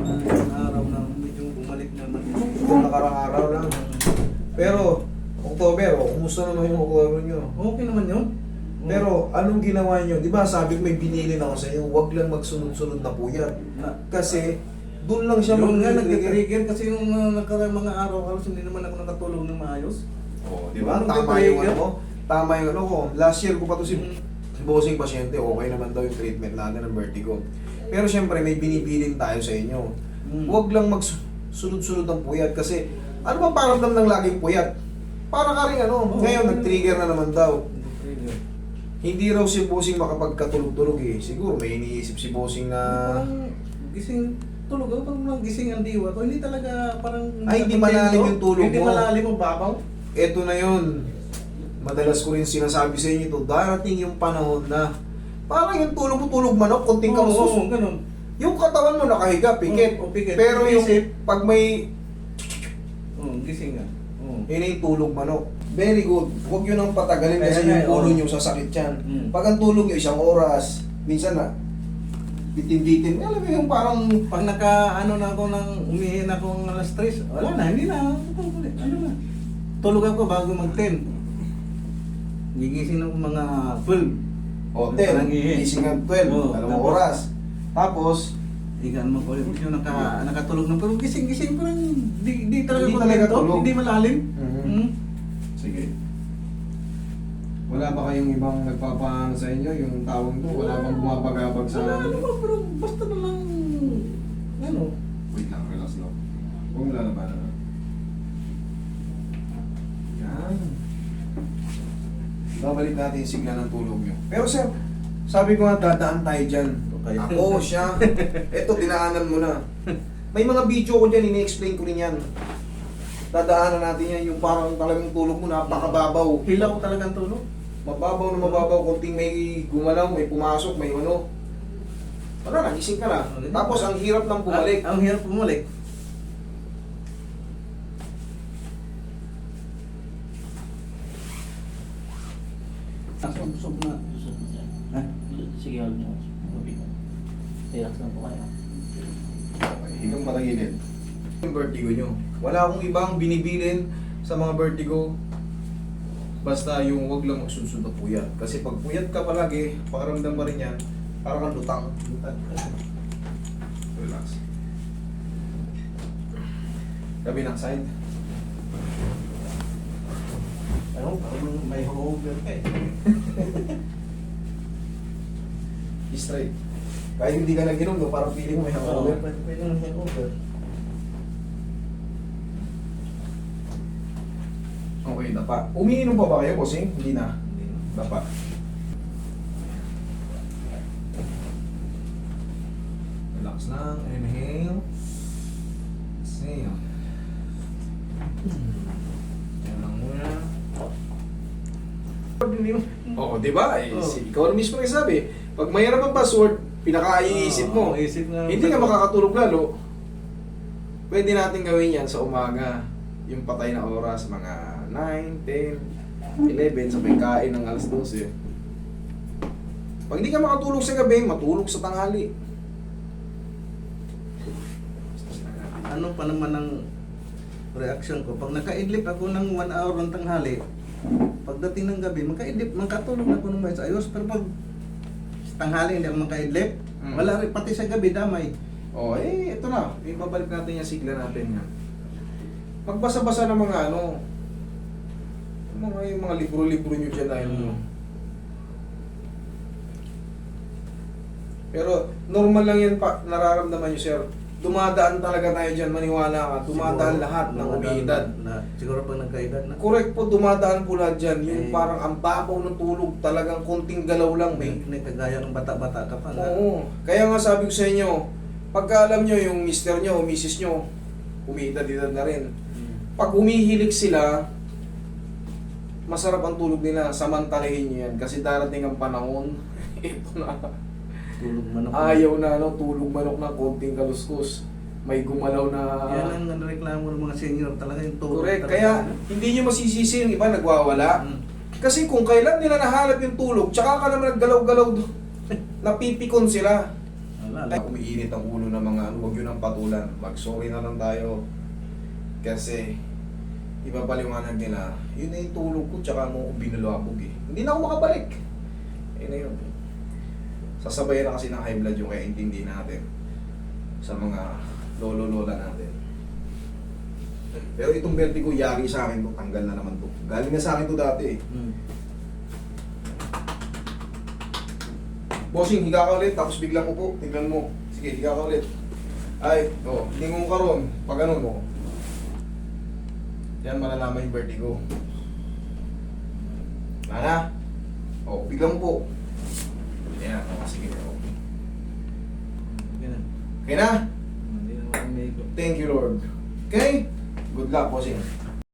Ilang araw na medyo bumalik naman. Kung nakarang araw lang. Pero, October, kumusta naman yung October nyo? Okay naman yun. Pero, anong ginawa nyo? Di ba sabi ko may binili na ako sa inyo, huwag lang magsunod-sunod na puyat. Kasi, doon lang siya yung nga mag-trigger. nag-trigger kasi nung nakarang mga araw halos hindi naman ako nakatulog ng maayos. Oh, di ba? Yung Tama yung nag-trigger. ano ko. Tama yung ano ko. Last year ko pa to si bossing pasyente, okay naman daw yung treatment natin ng vertigo. Pero syempre, may binibilin tayo sa inyo. Huwag lang magsunod-sunod ng puyat kasi ano bang paramdam ng laging puyat? Para ka rin ano, ngayon nag-trigger na naman daw. Hindi raw si bossing makapagkatulog-tulog eh. Siguro may iniisip si bossing na... Parang gising, tulog ako, parang gising ang diwa ko. Hindi talaga parang... Ay, hindi malalim yung tulog hindi mo. Hindi malalim ang babaw. Eto na yun. Madalas ko rin sinasabi sa inyo ito, darating yung panahon na parang yung tulog mo, tulog manok, konting kamusos. Oo, ganun. Yung katawan mo nakahiga, pikit. Pikit. Pero yung Isip. pag may Gising nga. yun yung tulog manok. Very good. Huwag yun ang patagalin kasi Kaya, yung ulo oo. nyo sasakit yan. Pag Pag ang tulog nyo, 1 oras, minsan na, bitin-bitin. Alam mo yung parang, naka, ano na ako nang umihin ako ng alas 3, wala na, hindi na. Ano na. Tulog ako bago mag-10. Gigising ako mga 12. hotel, Parang ihi. gising ng 12, Oo, alam mo tapos- oras. Tapos, Igan mo ko yung nakatulog na pero gising-gising parang di talaga Hindi ko talaga ganito, tulog. hindi malalim. Mhm. Sige. Wala ba kayong ibang nagpapaano sa inyo? Yung tawag to, wala bang bumabagabag sa... Wala naman, pero basta na lang ano. Wait lang, relax lang. Huwag mo lalabanan na. Yan. Babalik natin yung sigla ng tulog nyo. Pero sir, sabi ko nga dadaan tayo dyan. Okay. Ako, siya. Eto, dinaanan mo na. May mga video ko dyan, ini-explain ko rin yan. Dadaanan natin yan, yung parang talagang tulog mo, napakababaw. Hilaw ko talagang tulog. Mababaw na mababaw, konting may gumalaw, may pumasok, may ano. Wala, nagising ka na. Tapos ang hirap ng bumalik. Ang hirap bumalik. Busog na. Ha? Sige, huwag niyo. Relax lang po kayo. Okay, hinggang patagilid. Yung vertigo nyo. Wala akong ibang binibilin sa mga vertigo. Basta yung wag lang magsusunod na puyat. Kasi pag puyat ka palagi, pakaramdam pa rin yan, parang kang lutang. Relax. Gabi ng side. Ano? Parang may hangover ka eh. Straight. Kahit hindi ka nag-inom, no, parang feeling mo may hangover. Pwede nang hangover. Okay, dapa. Umiinom pa ba kayo, bossing? Hindi na. Dapa. Relax lang. Inhale. Exhale. Yan lang muna. Oo, di ba? Eh, Oo. ikaw na mismo nagsabi. Pag mayroon ang password, pinaka-iisip mo. Isip na. Hindi ka makakatulog lalo. Pwede natin gawin yan sa umaga. Yung patay na oras, mga 9, 10, 11, sabay kain ng alas 12. Pag hindi ka makatulog sa gabi, matulog sa tanghali. Ano pa naman ang reaction ko? Pag naka-idlip ako ng 1 hour ng tanghali, pagdating ng gabi, makatulog ako ng mais ayos. Pero pag sa tanghali hindi ako maka-idlip, wala rin, pati sa gabi damay. Oh, ito na. Ibabalik natin yung sigla natin yan. Magbasa-basa ng mga ano, yung mga libro-libro nyo dyan dahil mo. Pero normal lang yan pa, nararamdaman nyo sir. Dumadaan talaga tayo dyan, maniwala ka. Dumadaan Siguro, lahat ng dumadaan umiidad. Siguro pag nagkaedad na. Correct po, dumadaan po lahat dyan. Yung Eh. parang ang babaw ng tulog, talagang konting galaw lang may. May kagaya ng bata-bata ka pa. na- Oo. Kaya nga sabi ko sa inyo, pagka alam nyo yung mister nyo o misis nyo, umiidad-idad na rin. Pag umihilig sila, masarap ang tulog nila, samantalahin nyo yan. Kasi darating ang panahon, ito na. Tulog manok. Ayaw na, ano, tulog manok na konting kaluskos. May gumalaw na... Yan ang reklamo ng mga senior talaga yung tulog. Correct. talaga. Kaya, hindi nyo masisisi yung iba nagwawala. Mm. Kasi kung kailan nila nahanap yung tulog, tsaka ka naman naggalaw-galaw doon, napipikon sila. Wala, Wala. Umiinit ang ulo ng mga ano, huwag yun ang patulan. Mag-sorry na lang tayo. Kasi, iba paliwanag nila, yun na yung tulog ko, tsaka mo ko binulabog eh. Hindi na ako makabalik. Ayun na yun. Sasabayan na kasi ng high blood yung kaya intindi natin sa mga lolo-lola natin. Pero itong vertigo, yari sa akin to, tanggal na naman to. Galing na sa akin to dati eh. Hmm. Bossing, higa ka ulit, tapos biglang upo, tignan mo. Sige, higa ka ulit. Ay, lingon ka ron, pag ano mo. Yan, malalaman yung vertigo. Mana? Biglang upo. Yan, sige. Ganun. Okay na? Hindi naman may Thank you, Lord. Okay? Good luck, bossing.